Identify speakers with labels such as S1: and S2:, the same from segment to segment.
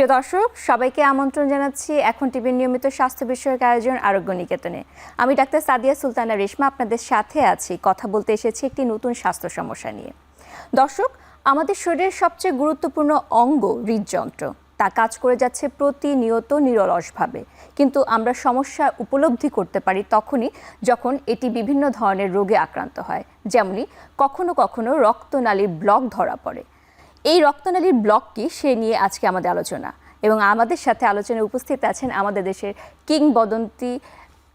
S1: প্রিয় দর্শক, সবাইকে আমন্ত্রণ জানাচ্ছি এখন টিভির নিয়মিত স্বাস্থ্য বিষয়ক আয়োজন আরোগ্য নিকেতনে। আমি ডাক্তার সাদিয়া সুলতানা রেশমা আপনাদের সাথে আছি। কথা বলতে এসেছি একটি নতুন স্বাস্থ্য সমস্যা নিয়ে। দর্শক, আমাদের শরীরের সবচেয়ে গুরুত্বপূর্ণ অঙ্গ হৃদযন্ত্র, তা কাজ করে যাচ্ছে প্রতিনিয়ত নিরলসভাবে, কিন্তু আমরা সমস্যা উপলব্ধি করতে পারি তখনই যখন এটি বিভিন্ন ধরনের রোগে আক্রান্ত হয়। যেমনি কখনো কখনো রক্তনালীর ব্লক ধরা পড়ে। এই রক্তনালীর ব্লক কি, সে নিয়ে আজকে আমাদের আলোচনা। এবং আমাদের সাথে আলোচনায় উপস্থিত আছেন আমাদের দেশের কিংবদন্তি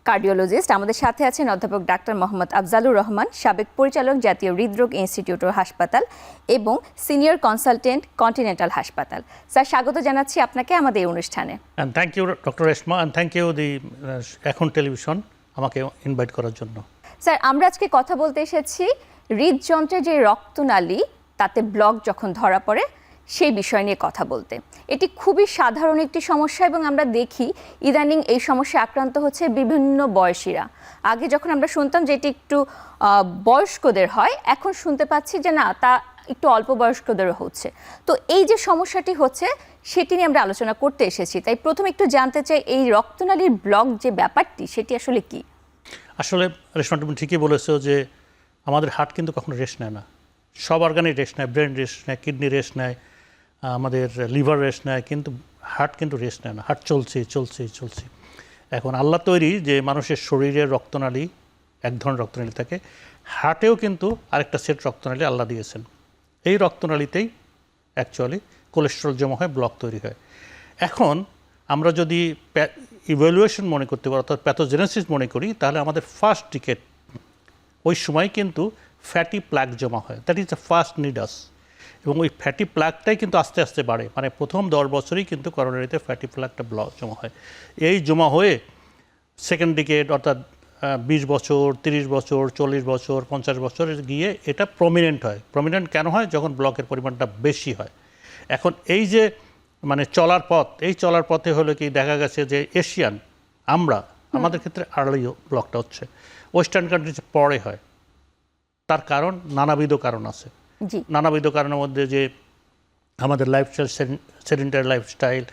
S1: কার্ডিওলজিস্ট। আমাদের সাথে আছেন অধ্যাপক ডাক্তার মোহাম্মদ আফজালুর রহমান, সাবেক পরিচালক জাতীয় হৃদরোগ ইনস্টিটিউট ও হাসপাতাল এবং সিনিয়র কনসালটেন্ট কন্টিনেন্টাল হাসপাতাল। স্যার, স্বাগত জানাচ্ছি আপনাকে আমাদের এই অনুষ্ঠানে।
S2: Thank you doctor Reshma, and thank you দি এখন টেলিভিশন আমাকে ইনভাইট করার জন্য।
S1: স্যার, আমরা আজকে কথা বলতে এসেছি হৃদযন্ত্রের যে রক্তনালী, তাতে ব্লক যখন ধরা পড়ে সেই বিষয় নিয়ে কথা বলতে। এটি খুবই সাধারণ একটি সমস্যা এবং আমরা দেখি ইদানিং এই সমস্যায় আক্রান্ত হচ্ছে বিভিন্ন বয়সীরা। আগে যখন আমরা শুনতাম যে এটি একটু বয়স্কদের হয়, এখন শুনতে পাচ্ছি যে না, তা একটু অল্প বয়স্কদেরও হচ্ছে। তো এই যে সমস্যাটি হচ্ছে সেটি নিয়ে আমরা আলোচনা করতে এসেছি। তাই প্রথমে একটু জানতে চাই, এই রক্তনালীর ব্লক যে ব্যাপারটি, সেটি আসলে কি?
S2: আসলে রেশমা, তুমি ঠিকই বলেছো যে আমাদের হার্ট কিন্তু কখনো রেস্ট নেয় না। সব অর্গানই রেস্ট নেয়, ব্রেন রেস্ট নেয়, কিডনি রেস্ট নেয়, আমাদের লিভার রেস্ট নেয়, কিন্তু হার্ট কিন্তু রেস্ট নেয় না। হার্ট চলছে। এখন আল্লাহ তৈরি যে মানুষের শরীরের রক্তনালী এক ধরনের রক্তনালী থাকে, হার্টেও কিন্তু আরেকটা সেট রক্তনালী আল্লাহ দিয়েছেন। এই রক্তনালীতেই অ্যাকচুয়ালি কোলেস্ট্রল জমা হয়, ব্লক তৈরি হয়। এখন আমরা যদি ইভ্যালুয়েশন মনে করতে পারি, অর্থাৎ প্যাথোজেনেসিস মনে করি, তাহলে আমাদের ফার্স্ট ডিকেড ওই সময় কিন্তু ফ্যাটি প্লাক জমা হয়। That is the first nidus. এবং ওই ফ্যাটি প্লাকটাই কিন্তু আস্তে আস্তে বাড়ে, মানে প্রথম 10 বছরই কিন্তু করোনারিতে ফ্যাটি প্লাকটা ব্লক জমা হয়। এই জমা হয়ে সেকেন্ড ডিকেড অর্থাৎ 20 বছর, 30 বছর, 40 বছর, 50 বছর গিয়ে এটা প্রমিনেন্ট হয়। প্রমিনেন্ট কেন হয়? যখন ব্লকের পরিমাণটা বেশি হয়। এখন এই যে মানে চলার পথ, এই চলার পথে হলো কি দেখা গেছে যে এশিয়ান আমাদের ক্ষেত্রে আর্লি ব্লকটা হচ্ছে, ওয়েস্টার্ন কান্ট্রিজ পরে হয়। তার কারণ নানাবিধ কারণ আছে। নানাবিধ কারণের মধ্যে যে আমাদের লাইফস্টাইল, সেডেন্টারি লাইফস্টাইল,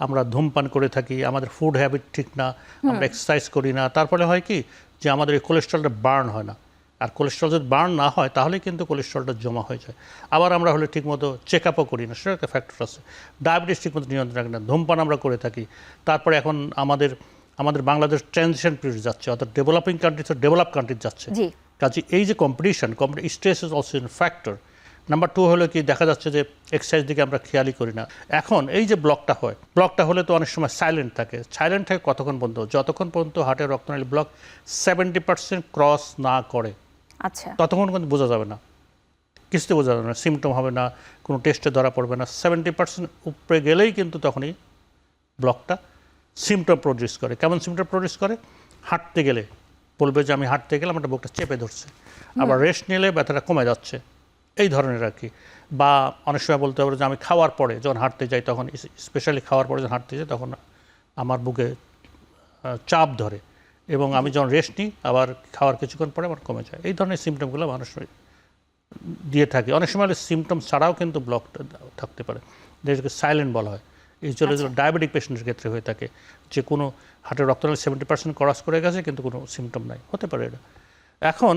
S2: আমরা ধূমপান করে থাকি, আমাদের ফুড হ্যাবিট ঠিক না, আমরা এক্সারসাইজ করি না। তারপরে হয় কি যে আমাদের এই কোলেস্ট্রলটা বার্ন হয় না। আর কোলেস্ট্রল যদি বার্ন না হয় তাহলে কিন্তু কোলেস্ট্রলটা জমা হয়ে যায়। আবার আমরা হলে ঠিকমতো চেক আপও করি না, সেটা একটা ফ্যাক্টর আছে। ডায়াবেটিস ঠিকমতো নিয়ন্ত্রণ রাখি না, ধূমপান আমরা করে থাকি। তারপরে এখন আমাদের বাংলাদেশ ট্রানজিশন পিরিয়ড যাচ্ছে, অর্থাৎ ডেভেলপিং কান্ট্রি থেকে ডেভেলপ কান্ট্রি যাচ্ছে। কাজে এই যে competition stress is also in factor. Number 2 হলো কি দেখা যাচ্ছে যে এক্সারসাইজ দিকে আমরা খেয়ালই করি না। এখন এই যে ব্লকটা হলে তো অনেক সময় সাইলেন্ট থাকে কতক্ষণ পর্যন্ত? যতক্ষণ পর্যন্ত হার্টের রক্তনালী ব্লক 70% ক্রস না করে, আচ্ছা, ততক্ষণ কিন্তু বোঝা যাবে না, কিছুতে বোঝা যাবে না, সিমটম হবে না, কোনো টেস্টে ধরা পড়বে না। 70% উপরে গেলেই কিন্তু তখনই ব্লকটা সিমটম প্রডিউস করে। কেমন সিমটম প্রডিউস করে? হাঁটতে গেলে বলবে যে আমি হাঁটতে গেলে আমার বুকটা চেপে ধরছে, আবার রেস্ট নিলে ব্যথাটা কমে যাচ্ছে, এই ধরনের আর কি। বা অনেক সময় বলতে পারবে যে আমি খাওয়ার পরে যখন হাঁটতে যাই, তখন স্পেশালি খাওয়ার পরে যখন হাঁটতে যাই তখন আমার বুকে চাপ ধরে, এবং আমি যখন রেস্ট নিই আবার খাওয়ার কিছুক্ষণ পরে আমার কমে যায়। এই ধরনের সিমটমগুলো মানুষ দিয়ে থাকে। অনেক সময় সিমটম ছাড়াও কিন্তু ব্লক থাকতে পারে, যেটাকে সাইলেন্ট বলা হয়। এই চলে ডায়াবেটিক পেশেন্টের ক্ষেত্রে হয়ে থাকে, যে কোনো হার্টের রক্তনালী 70% ক্রস করে গেছে কিন্তু কোনো সিমটম নাই, হতে পারে এটা। এখন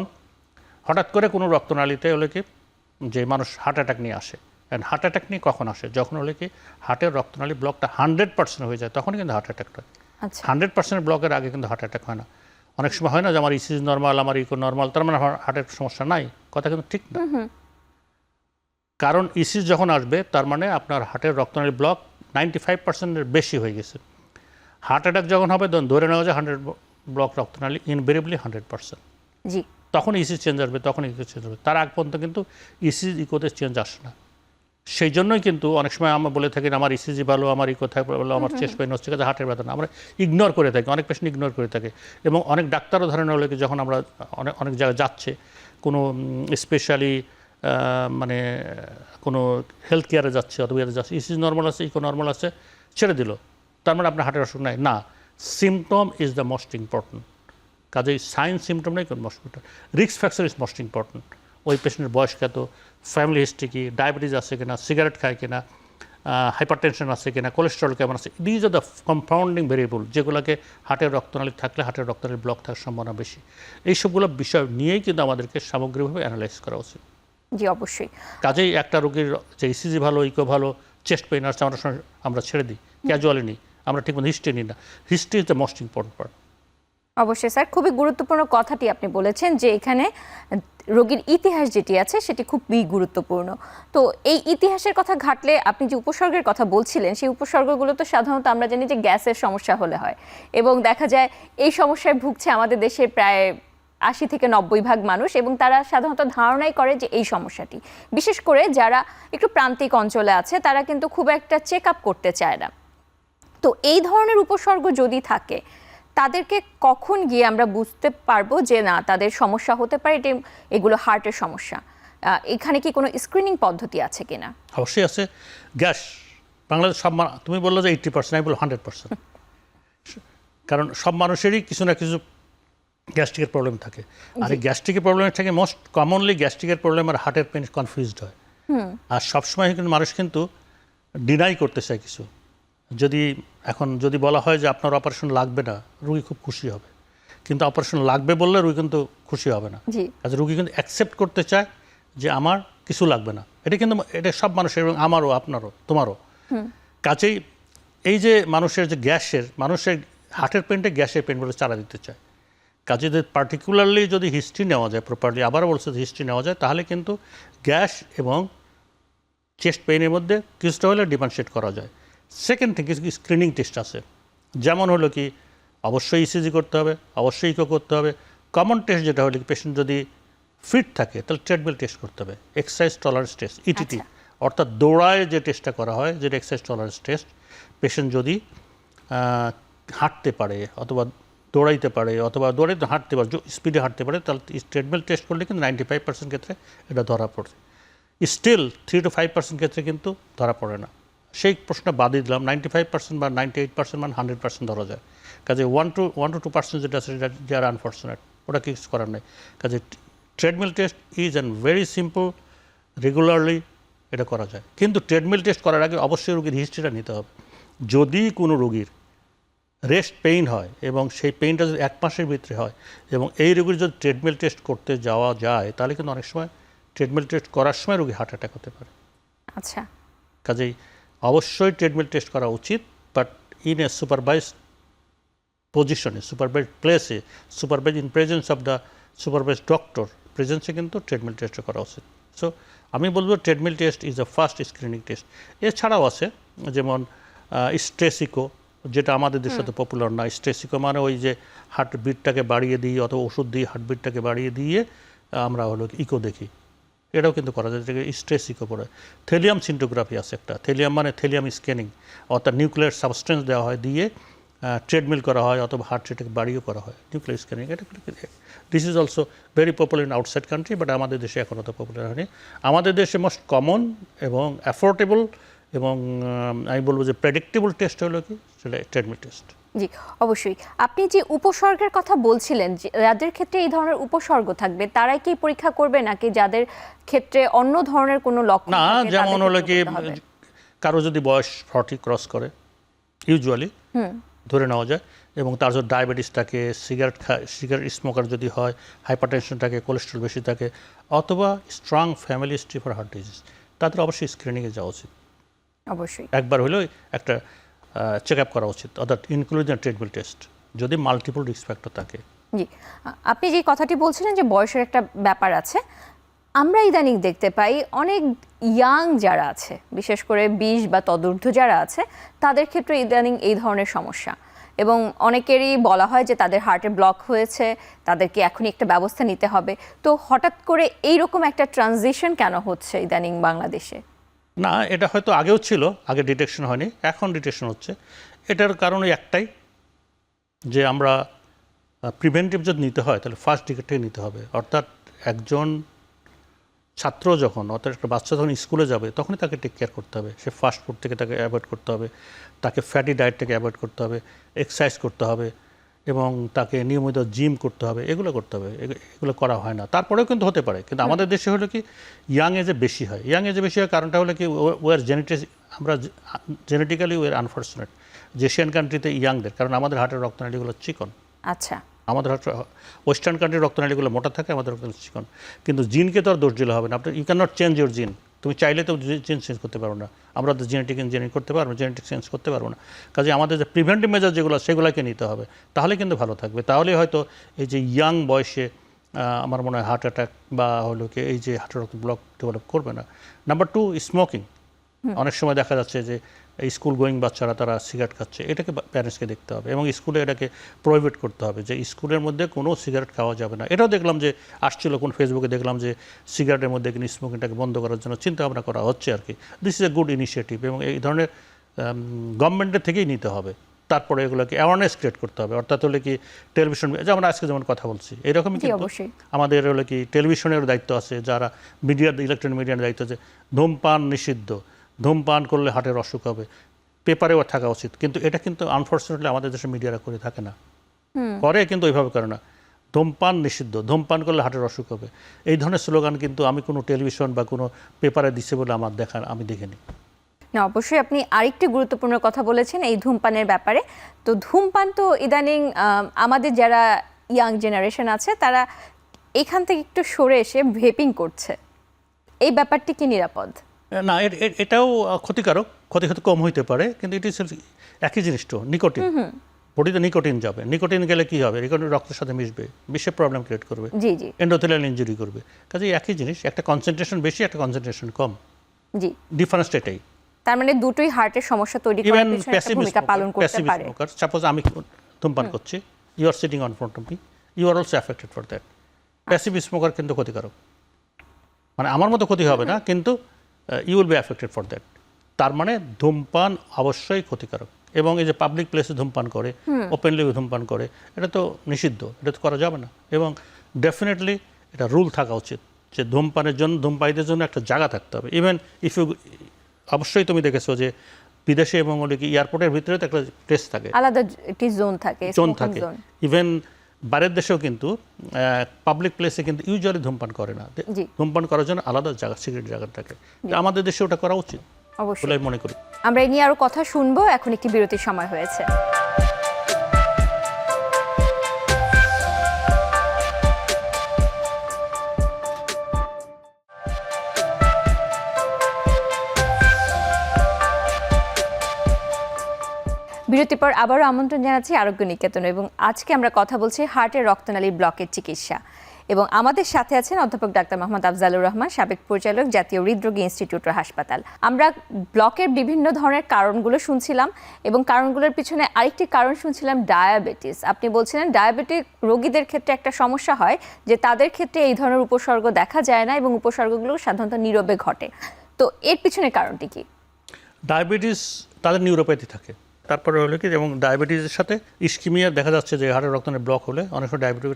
S2: হঠাৎ করে কোনো রক্তনালীতে হলে কি যে মানুষ হার্ট অ্যাটাক নিয়ে আসে। অ্যান্ড হার্ট অ্যাটাক নিয়ে কখন আসে? যখন হলে কি হার্টের রক্তনালী ব্লকটা 100% হয়ে যায়, তখনই কিন্তু হার্ট অ্যাটাক হয়। 100% ব্লকের আগে কিন্তু হার্ট অ্যাটাক হয় না। অনেক সময় হয় না যে আমার ইসিজি নর্মাল, আমার ইকো নর্মাল, তার মানে আমার হার্টের সমস্যা নাই, কথা কিন্তু ঠিক না। কারণ ইসিজি যখন আসবে তার মানে আপনার হার্টের রক্তনালী ব্লক 95%-এর বেশি হয়ে গেছে। হার্ট অ্যাটাক যখন হবে ধরে নেওয়া যায় 100 ব্লক রক্তনালী ইনভেরিয়েবলি 100%, তখন ইসিজি চেঞ্জ আসবে, তখন ইকো চেঞ্জ হবে। তার আগ পর্যন্ত কিন্তু ইসিজি ইকোতে চেঞ্জ আসে না। সেই জন্যই কিন্তু অনেক সময় আমরা বলে থাকি আমার ইসিজি ভালো, আমার ইকো থাকে ভালো, আমার চেস্ট পেইন হচ্ছে, কাজে হার্টের ব্যথা না। আমরা ইগনোর করে থাকি, অনেক পেশেন্ট ইগনোর করে থাকে। এবং অনেক ডাক্তারও ধরে নেওয়া হলে যখন আমরা অনেক জায়গায় যাচ্ছে, কোনো স্পেশালি মানে কোনো হেলথ কেয়ারে যাচ্ছে অথবা যাচ্ছে, ইসিজি নর্মাল আছে, ইকো নর্মাল আছে, ছেড়ে দিল, তার মানে আপনার হার্টের অসুখ নাই না। Symptom is the most important. কাজেই সাইন সিমটম নেই কোন most important, risk factor is most important. ওই পেশেন্টের বয়স কত, ফ্যামিলি হিস্ট্রি কি, ডায়াবেটিস আছে কিনা, সিগারেট খায় কিনা, হাইপারটেনশন আছে কিনা, কোলেস্টেরল কেমন আছে, these are the compounding variable, যেগুলোকে হার্টের রক্তনালী থাকলে হার্টের রক্তনালী ব্লক থাকার সম্ভাবনা বেশি। এইসবগুলো বিষয় নিয়েই কিন্তু আমাদেরকে সামগ্রিকভাবে অ্যানালাইজ করা উচিত।
S1: জি অবশ্যই।
S2: কাজেই একটা রোগীর যে ইসিজি ভালো, ইকো ভালো, চেস্ট পেইন আসছে, আমরা ছেড়ে দিই, ক্যাজুয়ালি নিই, আমরা ঠিকমতো হিস্ট্রি নিই না। History is the most important part.
S1: অবশ্যই স্যার, খুবই গুরুত্বপূর্ণ কথাটি আপনি বলেছেন যে এখানে রোগীর ইতিহাস যেটি আছে সেটি খুবই গুরুত্বপূর্ণ। তো এই ইতিহাসের কথা ঘাটলে আপনি যে উপসর্গের কথা বলছিলেন, সেই উপসর্গগুলো তো সাধারণত আমরা জানি যে গ্যাসের সমস্যা হলে হয়, এবং দেখা যায় এই সমস্যায় ভুগছে আমাদের দেশের প্রায় 80 থেকে 90% মানুষ, এবং তারা সাধারণত ধারণাই করে যে এই সমস্যাটি, বিশেষ করে যারা একটু প্রান্তিক অঞ্চলে আছে তারা কিন্তু খুব একটা চেক আপ করতে চায় না। তো এই ধরনের উপসর্গ যদি থাকে, তাদেরকে কখন গিয়ে আমরা বুঝতে পারবো যে না তাদের সমস্যা হতে পারে, এগুলো হার্টের সমস্যা? এখানে কি কোনো স্ক্রিনিং পদ্ধতি আছে কিনা?
S2: অবশ্যই আছে। গ্যাস বাংলাদেশ সব তুমি বললো যে 80%, আমি বলবো 100%। কারণ সব মানুষেরই কিছু না কিছু গ্যাস্ট্রিকের প্রবলেম থাকে। আর এই গ্যাস্ট্রিকের প্রবলেম থাকে মোস্ট কমনলি গ্যাস্ট্রিকের প্রবলেম আর হার্টের পেন কনফিউজড হয়। আর সবসময় কিন্তু মানুষ কিন্তু ডিনাই করতে চায় কিছু। যদি বলা হয় যে আপনার অপারেশন লাগবে না, রুগী খুব খুশি হবে, কিন্তু অপারেশন লাগবে বললে রুগী কিন্তু খুশি হবে না। আচ্ছা, রুগী কিন্তু অ্যাকসেপ্ট করতে চায় যে আমার কিছু লাগবে না। এটা সব মানুষের, এবং আমারও, আপনারও, তোমারও। কাজেই এই যে মানুষের হার্টের পেনটা গ্যাসের পেন বলে চালা দিতে চায়। কাজে পার্টিকুলারলি যদি হিস্ট্রি নেওয়া যায় প্রপারলি, আবারও বলছে হিস্ট্রি নেওয়া যায়, তাহলে কিন্তু গ্যাস এবং চেস্ট পেইনের মধ্যে কিছুটা হলে ডিফারেন্সিয়েট করা যায়। সেকেন্ড থিং, কিছু স্ক্রিনিং টেস্ট আছে, যেমন হলো কি অবশ্যই ইসিজি করতে হবে, অবশ্যই ইকো করতে হবে। কমন টেস্ট যেটা হলো কি, পেশেন্ট যদি ফিট থাকে তাহলে ট্রেডমিল টেস্ট করতে হবে, এক্সারসাইজ টলারেন্স টেস্ট, ইটিটি, অর্থাৎ দৌড়ায় যে টেস্টটা করা হয়, যেটা এক্সারসাইজ টলারেন্স টেস্ট। পেশেন্ট যদি হাঁটতে পারে অথবা দৌড়াইতে পারে, অথবা দৌড়াইতে হাঁটতে পারে, স্পিডে হাঁটতে পারে, তাহলে ট্রেডমিল টেস্ট করলে কিন্তু 95% ক্ষেত্রে এটা ধরা পড়ে। স্টিল 3 to 5% ক্ষেত্রে কিন্তু ধরা পড়ে না। সেই প্রশ্নটা বাদই দিলাম, 95% বা 98% মানে 100% ধরা যায়। কাজে 1 to 2% যেটা আছে সেটা দে আর আনফর্চুনেট, ওটা কিছু করার নেই। কাজে treadmill test is and very simple, regularly এটা করা যায়। কিন্তু ট্রেডমিল টেস্ট করার আগে অবশ্যই রোগীর হিস্ট্রিটা নিতে হবে। যদি কোনো রোগীর রেস্ট পেইন হয় এবং সেই পেইনটা যদি 1 মাসের ভিতরে হয়, এবং এই রোগীর যদি ট্রেডমিল টেস্ট করতে যাওয়া যায়, তাহলে কিন্তু অনেক সময় ট্রেডমিল টেস্ট করার সময় রোগী হার্ট অ্যাটাক হতে পারে।
S1: আচ্ছা,
S2: কাজেই অবশ্যই ট্রেডমিল টেস্ট করা উচিত, বাট ইন এ সুপারভাইজড পজিশনে, সুপারভাইজড প্লেসে, supervise in presence of the supervised doctor প্রেজেন্সে কিন্তু ট্রেডমিল টেস্ট করা উচিত। সো আমি বলবো treadmill test is the first screening test. এছাড়াও আছে যেমন স্ট্রেসিকো, যেটা আমাদের দেশে তো পপুলার না। স্ট্রেসিকো মানে ওই যে হার্ট বিটটাকে বাড়িয়ে দিই অথবা ওষুধ দিয়ে হার্ট বিটটাকে বাড়িয়ে দিয়ে আমরা হলো ইকো দেখি, এটাও কিন্তু করা যায়, যেটাকে স্ট্রেসিকো পড়ে। থেলিয়াম সিন্টোগ্রাফি আছে একটা, থেলিয়াম মানে থেলিয়াম স্ক্যানিং, অর্থাৎ নিউক্লিয়ার সাবস্টেন্স দেওয়া হয়, দিয়ে ট্রেডমিল করা হয় অথবা হার্ট রেটকে বাড়িয়েও করা হয়, নিউক্লিয়ার স্ক্যানিং। এটা this is also very popular in outside country, but আমাদের দেশে এখনও তো পপুলার হয়নি। আমাদের দেশে মোস্ট কমন এবং অ্যাফোর্ডেবল এবং আমি বলবো যে প্রেডিক্টেবল টেস্ট হলো কি, সেটা ট্রেডমিল টেস্ট।
S1: জি অবশ্যই। আপনি যে উপসর্গের কথা বলছিলেন, যাদের ক্ষেত্রে এই ধরনের উপসর্গ থাকবে তারাই কি পরীক্ষা করবে, নাকি যাদের ক্ষেত্রে অন্য ধরনের কোনো লক্ষণ
S2: না,
S1: থাকে
S2: যেমন হলো কি কারো যদি বয়স 40 ক্রস করে, ইউজুয়ালি ধরে নেওয়া যায়, এবং তার যদি ডায়াবেটিস থাকে, সিগারেট স্মোকার যদি হয়, হাইপারটেনশন থাকে, কোলেস্ট্রল বেশি থাকে, অথবা strong family history for heart disease, তাদের অবশ্যই স্ক্রিনিংয়ে যাওয়া উচিত।
S1: অবশ্যই
S2: একবার হলেও একটা চেক আপ করা উচিত, অর্থাৎ ইনক্লুডিং ট্রিটমেন্ট টেস্ট, যদি মাল্টিপল রিস্ক ফ্যাক্টর থাকে।
S1: জি, আপনি যে কথাটি বলছিলেন যে বয়সের একটা ব্যাপার আছে, আমরা ইদানিং দেখতে পাই অনেক ইয়াং যারা আছে, বিশেষ করে 20 বা তদূর্ধ্ব যারা আছে, তাদের ক্ষেত্রে ইদানিং এই ধরনের সমস্যা, এবং অনেকেরই বলা হয় যে তাদের হার্টে ব্লক হয়েছে, তাদেরকে এখনই একটা ব্যবস্থা নিতে হবে। তো হঠাৎ করে এইরকম একটা ট্রানজিশন কেন হচ্ছে ইদানিং বাংলাদেশে?
S2: না, এটা হয়তো আগেও ছিল, আগে ডিটেকশন হয়নি, এখন ডিটেকশন হচ্ছে। এটার কারণ একটাই, যে আমরা প্রিভেন্টিভ যদি নিতে হয় তাহলে ফার্স্ট ডিকেটটাই নিতে হবে। অর্থাৎ একজন ছাত্র যখন, অর্থাৎ একটা বাচ্চা যখন স্কুলে যাবে, তখনই তাকে টেক কেয়ার করতে হবে। সে ফাস্ট ফুড থেকে তাকে অ্যাভয়েড করতে হবে, তাকে ফ্যাটি ডায়েট থেকে অ্যাভয়েড করতে হবে, এক্সারসাইজ করতে হবে, এবং তাকে নিয়মিত জিম করতে হবে, এগুলো করতে হবে। এগুলো করা হয় না, তারপরেও কিন্তু হতে পারে। কিন্তু আমাদের দেশে হলো কি ইয়াং এজে বেশি হয়। ইয়াং এজে বেশি হয় কারণটা হলো কি, ওয়ার জেনেটিক্স, আমরা জেনেটিক্যালি ওয়ের আনফর্চুনেট যে এশিয়ান কান্ট্রিতে ইয়াংদের, কারণ আমাদের হার্টের রক্তনালীগুলো চিকন,
S1: আচ্ছা,
S2: আমাদের ওয়েস্টার্ন কান্ট্রির রক্তনালীগুলো মোটা থাকে, আমাদের রক্তনালী চিকন। কিন্তু জিনকে তো আর দোষ দিলে হবে না, আপনি you cannot change your gene, তুমি চাইলে তো জিন চেঞ্জ করতে পারো না, আমরা তো জেনেটিক ইঞ্জিনিয়ারিং করতে পারবো, জেনেটিক চেঞ্জ করতে পারবো না। কাজে আমাদের যে প্রিভেন্টিভ মেজার যেগুলো সেগুলোকে নিতে হবে, তাহলে কিন্তু ভালো থাকবে। তাহলে হয়তো এই যে ইয়াং বয়সে আমার মনে হয় হার্ট অ্যাটাক বা হলো কি এই যে হার্টের রক্ত ব্লক ডেভেলপ করবে না। Number 2, smoking. অনেক সময় দেখা যাচ্ছে যে এই স্কুল গোয়িং বাচ্চারা তারা সিগারেট খাচ্ছে, এটাকে প্যারেন্টসকে দেখতে হবে এবং স্কুলে এটাকে প্রোহিবিট করতে হবে যে স্কুলের মধ্যে কোনো সিগারেট খাওয়া যাবে না। এটাও দেখলাম যে আসছিল কোন ফেসবুকে দেখলাম যে সিগারেটের মধ্যে কিন্তু স্মোকিংটাকে বন্ধ করার জন্য চিন্তা ভাবনা করা হচ্ছে আর কি। This is a good initiative এবং এই ধরনের গভর্নমেন্টের থেকেই নিতে হবে। তারপরে এগুলোকে অ্যাওয়ারনেস ক্রিয়েট করতে হবে, অর্থাৎ হলে কি টেলিভিশন, যেমন আজকে যেমন কথা বলছি এরকমই কিন্তু আমাদের হলো কি টেলিভিশনের দায়িত্ব আছে, যারা মিডিয়ার ইলেকট্রনিক মিডিয়ার দায়িত্ব আছে, ধূমপান নিষিদ্ধ, ধূমপান করলে হার্টের অসুখ হবে, পেপারেও থাকা উচিত। কিন্তু এটা কিন্তু আনফর্চুনেটলি আমাদের দেশে মিডিয়ারা করে থাকে না, করে কিন্তু ওইভাবে করে না। ধূমপান নিষিদ্ধ, ধূমপান করলে হার্টের অসুখ হবে, এই ধরনের স্লোগান কিন্তু আমি কোনো টেলিভিশন বা কোনো পেপারে দিচ্ছে বলে আমি দেখিনি।
S1: না, অবশ্যই আপনি আরেকটি গুরুত্বপূর্ণ কথা বলেছেন এই ধূমপানের ব্যাপারে। তো ধূমপান তো ইদানিং আমাদের যারা ইয়াং জেনারেশন আছে তারা এখান থেকে একটু সরে এসে ভেপিং করছে, এই ব্যাপারটি কি নিরাপদ?
S2: না, এটাও ক্ষতিকারক, ক্ষতি কম হইতে পারে, কিন্তু এটি একই জিনিস তো, নিকোটিন, বডিতে নিকোটিন যাবে, নিকোটিন গেলে কি হবে, নিকোটিন রক্তের সাথে মিশবে, বিশ্বে প্রবলেম ক্রিয়েট করবে,
S1: জি জি,
S2: এন্ডোথেলিয়াল ইনজুরি করবে। কাজে একই জিনিস, একটা কনসেন্ট্রেশন বেশি, একটা কনসেন্ট্রেশন কম,
S1: জি,
S2: ডিফারেন্সটা এটাই।
S1: তার মানে দুটোই হার্টের সমস্যা তৈরি করার পিছনে একটা ভূমিকা পালন করতে পারে।
S2: সাপোজ আমি ধূমপান করছি, you are sitting on front of me, you are also affected for that. Passive smoker কিন্তু ক্ষতিকারক, মানে আমার মতো ক্ষতি হবে না, কিন্তু you will be affected for that. তার মানে ধূমপান অবশ্যই ক্ষতিকারক, এবং এই যে পাবলিক প্লেসে ধূমপান করে, ওপেনলি ধূমপান করে, এটা তো নিষিদ্ধ, এটা তো করা যাবে না। এবং ডেফিনেটলি এটা রুল থাকা উচিত যে ধূমপানের জন্য, ধূমপায়ীদের জন্য একটা জায়গা থাকতে হবে। ইভেন ইফ ইউ, অবশ্যই তুমি দেখেছো যে বিদেশে এবং এয়ারপোর্টের ভিতরে তো একটা প্লেস থাকে,
S1: আলাদা একটি জোন থাকে,
S2: ইভেন বাইরের দেশেও কিন্তু পাবলিক প্লেসে কিন্তু ইউজুয়ালি ধূমপান করে না, ধূমপান করার জন্য আলাদা জায়গা, সিগারেট জায়গা থাকে। আমাদের দেশে ওটা করা উচিত বলে আমি মনে করি।
S1: আমরা এই নিয়ে আরো কথা শুনবো, এখন একটি বিরতির সময় হয়েছে। বিরতির পর আবারও আমন্ত্রণ জানাচ্ছি আরোগ্য নিকেতন, এবং আজকে আমরা কথা বলছি হার্টের রক্তনালী ব্লকের চিকিৎসা, এবং আমাদের সাথে আছেন অধ্যাপক ডাক্তার মোহাম্মদ আফজালুর রহমান, সাবেক পরিচালক, জাতীয় হৃদরোগ ইনস্টিটিউট ও হাসপাতাল। আমরা ব্লকের বিভিন্ন ধরনের কারণগুলো শুনছিলাম, এবং কারণগুলোর পিছনে আরেকটি কারণ শুনছিলাম ডায়াবেটিস। আপনি বলছিলেন ডায়াবেটিক রোগীদের ক্ষেত্রে একটা সমস্যা হয় যে তাদের ক্ষেত্রে এই ধরনের উপসর্গ দেখা যায় না, এবং উপসর্গগুলো সাধারণত নীরবে ঘটে। তো এর পিছনে কারণটি কি?
S2: ডায়াবেটিস তাদের নিউরোপ্যাথি থাকে, তারপরে হলো কি, এবং ডায়াবেটিসের সাথে ইস্কিমিয়া দেখা যাচ্ছে যে হার্টের রক্তনালী ব্লক হলে অনেক সময় ডায়াবেটিস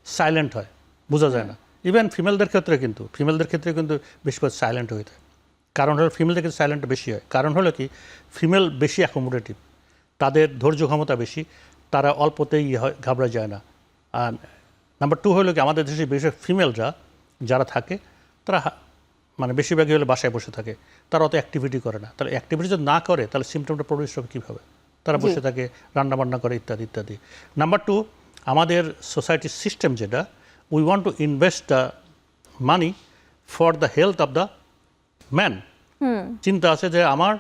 S2: সাইলেন্ট হয়, বোঝা যায় না। ইভেন ফিমেলদের ক্ষেত্রে কিন্তু বেশিরভাগ সাইলেন্ট হয়ে থাকে। কারণ হলো ফিমেলদের ক্ষেত্রে সাইলেন্ট বেশি হয়, কারণ হলো কি, ফিমেল বেশি অ্যাকোমোডেটিভ, তাদের ধৈর্য ক্ষমতা বেশি, তারা অল্পতেই ঘাবড়া যায় না। আর নাম্বার 2 হলো কি, আমাদের দেশে বেশিরভাগ ফিমেলরা যারা থাকে তারা মানে বেশিরভাগই হলে বাসায় বসে থাকে, তারা অত অ্যাক্টিভিটি করে না। তাহলে অ্যাক্টিভিটি যদি না করে তাহলে সিমটমটা প্রডিউস হবে কীভাবে? তারা বসে থাকে, রান্নাবান্না করে, ইত্যাদি ইত্যাদি। নাম্বার 2, আমাদের সোসাইটির সিস্টেম যেটা, we want to invest the money for the health of the man. চিন্তা আছে যে আমার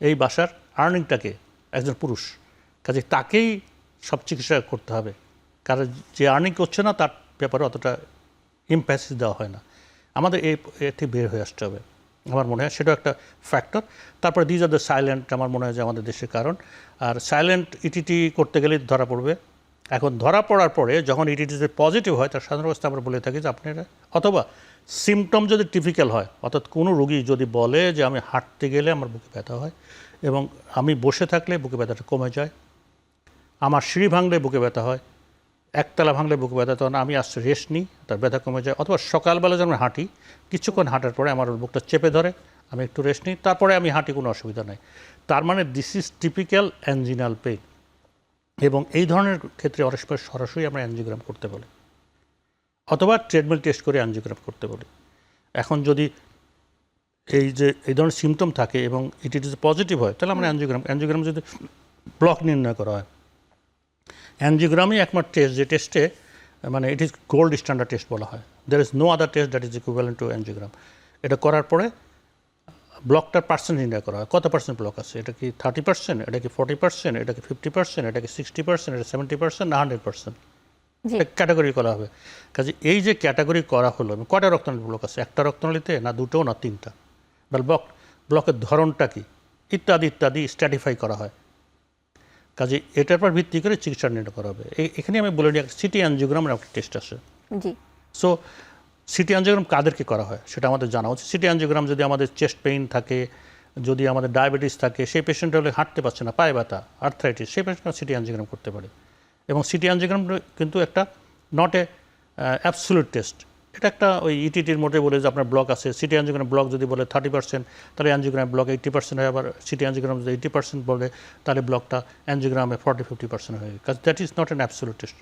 S2: এই বাসার আর্নিংটাকে, একজন পুরুষ, কাজে তাকেই সব চিকিৎসা করতে হবে, কারণ যে আর্নিং করছে না তার ব্যাপারে অতটা ইমপ্যাসিস দেওয়া হয় না। আমাদের এতে বের হয়ে আসতে হবে আমার মনে হয়, সেটাও একটা ফ্যাক্টর। তারপরে দিজ আর দ্য সাইলেন্ট, আমার মনে হয় যে আমাদের দেশের কারণ। আর সাইলেন্ট ইটিটি করতে গেলে ধরা পড়বে। এখন ধরা পড়ার পরে যখন ইটিটিতে পজিটিভ হয়, তার সাধারণ অবস্থা আমরা বলে থাকি যে আপনারা, অথবা সিমটম যদি টিপিক্যাল হয়, অর্থাৎ কোনো রোগী যদি বলে যে আমি হাঁটতে গেলে আমার বুকে ব্যথা হয়, এবং আমি বসে থাকলে বুকে ব্যথাটা কমে যায়, আমার সিঁড়ি ভাঙলে বুকে ব্যথা হয়, একতলা ভাঙলে বুকে ব্যথা, তখন আমি আসতে রেস্ট নিই, তার ব্যথা কমে যায়। অথবা সকালবেলা যখন হাঁটি, কিছুক্ষণ হাঁটার পরে আমার বুকটা চেপে ধরে, আমি একটু রেস্ট নিই, তারপরে আমি হাঁটি, কোনো অসুবিধা নেই। তার মানে দিস ইজ টিপিক্যাল অ্যাঞ্জিনাল পেইন। এবং এই ধরনের ক্ষেত্রে অনেক সময় সরাসরি আমরা অ্যাঞ্জিওগ্রাম করতে বলি, অথবা ট্রেডমিল টেস্ট করে অ্যাঞ্জিওগ্রাম করতে বলি। এখন যদি এই ধরনের সিমটম থাকে এবং ইট ইজ পজিটিভ হয়, তাহলে আমরা অ্যাঞ্জিওগ্রাম যদি ব্লক নির্ণয় করা হয়, অ্যাঞ্জিওগ্রামই একমাত্র টেস্ট যে টেস্টে মানে it is gold standard test বলা হয়। There is no other test that is equivalent to angiogram. এটা করার পরে ব্লকটার পার্সেন্ট নির্ণয় করা হয়, কত পার্সেন্ট ব্লক আছে, এটা কি 30%, এটা কি 40%, এটা কি 50%, এটা কি 60%, এটা 70% না 100%, ক্যাটাগরি করা হবে। কাজে এই যে ক্যাটাগরি করা হলো, কটা রক্তনালী ব্লক আছে, একটা রক্তনালীতে না দুটো না তিনটা, বা ব্লকের ধরনটা কি, ইত্যাদি ইত্যাদি স্ট্র্যাটিফাই করা হয়। কাজে এটার পর ভিত্তি করে চিকিৎসা নির্ণয় করা হবে। এখানে আমি বলে নিই সিটি অ্যাঞ্জিওগ্রামের একটা টেস্ট আছে। সো সিটি অ্যাঞ্জিওগ্রাম কাদেরকে করা হয় সেটা আমাদের জানা উচিত। সিটি অ্যাঞ্জিওগ্রাম যদি আমাদের চেস্ট পেইন থাকে, যদি আমাদের ডায়াবেটিস থাকে, সেই পেশেন্ট হলে হাঁটতে পারছে না, পায়ে ব্যথা, আর্থ্রাইটিস, সেই পেশেন্ট সিটি অ্যাঞ্জিওগ্রাম করতে পারে। এবং সিটি অ্যাঞ্জিওগ্রাম কিন্তু একটা নট এ অ্যাবসোলিউট টেস্ট, এটা একটা ওই ইটিটির মোটে বলে যে আপনার ব্লক আছে, সিটি অ্যাঞ্জিওগ্রাম ব্লক যদি বলে 30%, তাহলে অ্যাঞ্জিওগ্রাম ব্লক 80% হয়, আবার সিটি অ্যাঞ্জিওগ্রাম যদি 80% বলে তাহলে ব্লকটা অ্যাঞ্জিওগ্রামে 40-50% হয়। কাজ that is not an absolute test,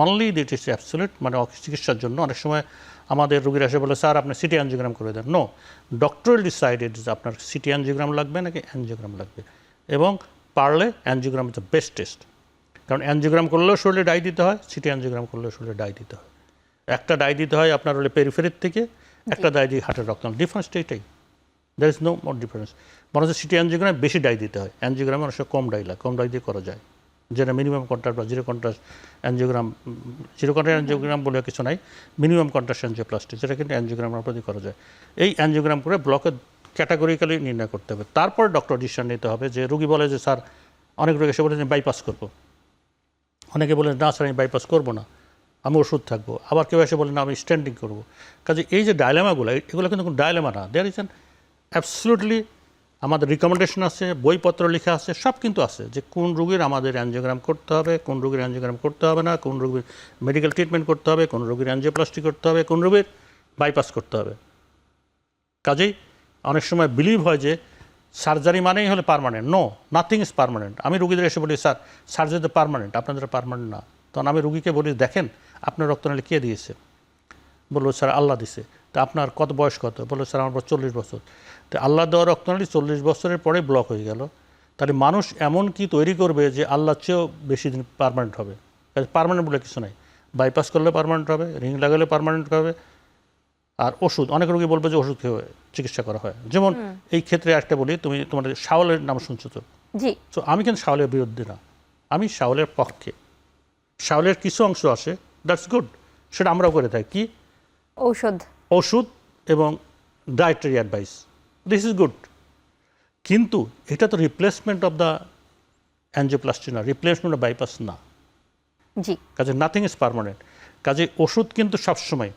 S2: only this is absolute, মানে চিকিৎসার জন্য অনেক সময় আমাদের রোগীরা এসে বলে স্যার আপনি সিটি অ্যাঞ্জিওগ্রাম করে দেন। নো, ডক্টর ডিসাইডেড যে আপনার সিটি অ্যাঞ্জিওগ্রাম লাগবে নাকি অ্যাঞ্জিওগ্রাম লাগবে, এবং পারলে angiogram is the best test. কারণ অ্যাঞ্জিওগ্রাম করলেও শরীরে ডাই দিতে হয়, সিটি অ্যাঞ্জিওগ্রাম করলেও শরীরে ডাই দিতে হয়। একটা ডাই দিতে হয় আপনার হলে পেরিফেরির থেকে, একটা ডাই দিয়ে হার্টের রক্তনালী, ডিফারেন্সটা এটাই, there is no more difference. বরং সিটি অ্যাঞ্জিওগ্রামে বেশি ডাই দিতে হয়, অ্যাঞ্জিওগ্রামে অনেক সময় কম ডাই লাগে, কম ডাই দিয়ে করা যায়, যেটা মিনিমাম কন্ট্রাস্ট বা zero contrast angiogram, zero contrast angiogram বলে কিছু নাই, মিনিমাম কন্ট্রাস্ট অ্যাঞ্জিওপ্লাস্টি, যেটা কিন্তু অ্যাঞ্জিওগ্রামের প্রতি করা যায়। এই অ্যাঞ্জিওগ্রাম করে ব্লকের ক্যাটাগরিক্যালি নির্ণয় করতে হবে। তারপর ডক্টর ডিসিশন নিতে হবে যে রুগী বলে যে স্যার, অনেক রোগী এসে বলে যে বাইপাস করবো, অনেকে বলে না স্যার আমি বাইপাস করবো না, আমি ওষুধ থাকবো, আবার কেউ এসে বলে না আমি স্ট্যান্ডিং করবো। কাজে এই যে ডায়লেমাগুলো, এগুলো কিন্তু কোনো ডায়লেমা না, দেয়ার ইজ অ্যান অ্যাবসলিউটলি আমাদের রিকমেন্ডেশন আছে, বইপত্র লেখা আছে, সব কিন্তু আছে যে কোন রোগীর আমাদের অ্যাঞ্জিওগ্রাম করতে হবে, কোন রোগীর অ্যাঞ্জিওগ্রাম করতে হবে না, কোন রোগীর মেডিকেল ট্রিটমেন্ট করতে হবে, কোন রোগীর অ্যাঞ্জিওপ্লাস্টি করতে হবে, কোন রোগীর বাইপাস করতে হবে। কাজেই অনেক সময় বিলিভ হয় যে সার্জারি মানেই হলে permanent. No, nothing is permanent. আমি রুগীদের এসে বলি স্যার সার্জারি তো পার্মানেন্ট, আপনাদের পার্মানেন্ট না। তখন আমি রুগীকে বলি দেখেন আপনার রক্তনালী কে দিয়েছে, বললো স্যার আল্লাহ দিছে। তা আপনার কত বয়স কত, বললো স্যার আমার 40 বছর। তো আল্লাহ দেওয়া রক্তনালী 40 বছরের পরে ব্লক হয়ে গেল, তাহলে মানুষ এমন কি তৈরি করবে যে আল্লাহর চেয়েও বেশি দিন পার্মানেন্ট হবে? পার্মানেন্ট বলে কিছু নাই, বাইপাস করলে পার্মানেন্ট হবে, রিং লাগালে পার্মানেন্ট হবে। আর ওষুধ, অনেক রোগী বলবে যে ওষুধ খেয়ে চিকিৎসা করা হয়। যেমন এই ক্ষেত্রে একটা বলি, তুমি তোমাদের শাওলের নাম শুনছো তো?
S1: জি।
S2: তো আমি কিন্তু শাওলের বিরুদ্ধে না, আমি শাওলের পক্ষে। শাওলের কিছু অংশ আসে, দ্যাটস গুড, সেটা আমরাও করে থাকি। কি? ওষুধ এবং dietary advice, this is good. কিন্তু এটা তো রিপ্লেসমেন্ট অফ দ্য অ্যাঞ্জিওপ্লাস্টি না, রিপ্লেসমেন্ট অফ বাইপাস না।
S1: জি।
S2: কাজে নাথিং ইজ পার্মানেন্ট। কাজে ওষুধ কিন্তু সবসময়,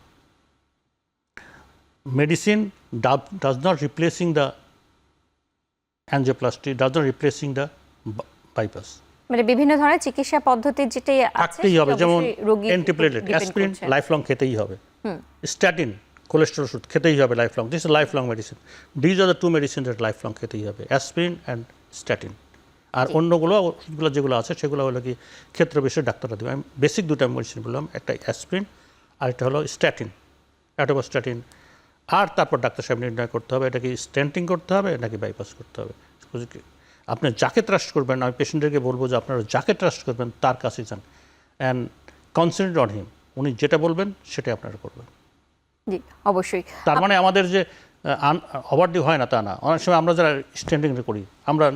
S2: medicine does not replacing the angioplasty, does not replacing the bypass.
S1: মানে বিভিন্ন ধরনের চিকিৎসা পদ্ধতি যেটাই আছে
S2: থাকতেই হবে, যেমন অ্যান্টিপ্লেটলেট, অ্যাসপিরিন লাইফ লং খেতেই হবে, স্ট্যাটিন কোলেস্টেরল ওষুধ খেতেই হবে life long, this is life long medicine. These are the two medicine that life long খেতেই হবে, অ্যাসপিরিন অ্যান্ড স্ট্যাটিন। আর অন্যগুলো ওষুধগুলো যেগুলো আছে সেগুলো হলো কি ক্ষেত্র বিশেষ ডাক্তাররা দেবে। আমি বেসিক দুটা মেডিসিন বললাম, একটা অ্যাসপিরিন আর একটা হলো স্ট্যাটিন, অ্যাটোবাস্ট্যাটিন। আর তারপর ডাক্তার সাহেব নির্ণয় করতে হবে এটা কি স্ট্যান্টিং করতে হবে নাকি বাইপাস করতে হবে। আপনি যাকে ট্রাস্ট করবেন, আমি পেশেন্টদেরকে বলবো যে আপনারা যাকে ট্রাস্ট করবেন তার কাছে যান অ্যান্ড কনসেন্ট্রেট অন হিম, উনি যেটা বলবেন সেটাই আপনারা করবেন।
S1: জি অবশ্যই।
S2: তার মানে আমাদের যে ওভারডিউ হয় না তা না। অনেক সময় আমরা যারা স্ট্যান্ডিং করি, আমরা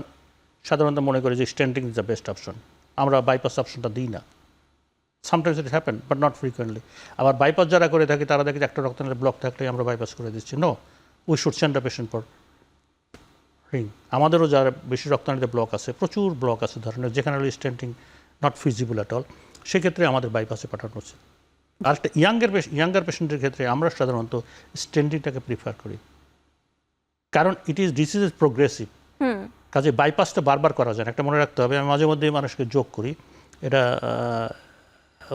S2: সাধারণত মনে করি যে standing is the best option, আমরা বাইপাস অপশনটা দিই না। Sometimes it happen but not frequently. আবার বাইপাস যারা করে থাকি তারা দেখি একটা রক্তনালী ব্লক থাকলে আমরা বাইপাস করে দিচ্ছি। No, we should send the patient for ring. আমাদেরও যারা বেশি রক্তনালীতে ব্লক আছে, প্রচুর ব্লক আছে ধরনের, যেখানে stenting not feasible at all, সেক্ষেত্রে আমাদের বাইপাসে পাঠানো উচিত। আর একটা ইয়াঙ্গার পেশেন্টের ক্ষেত্রে আমরা সাধারণত স্ট্যান্টিংটাকে প্রিফার করি, কারণ ডিজিজ ইজ প্রোগ্রেসিভ। কাজে বাইপাসটা বারবার করা যায় না, একটা মনে রাখতে হবে। আমি মাঝে মধ্যে মানুষকে যোগ করি, এটা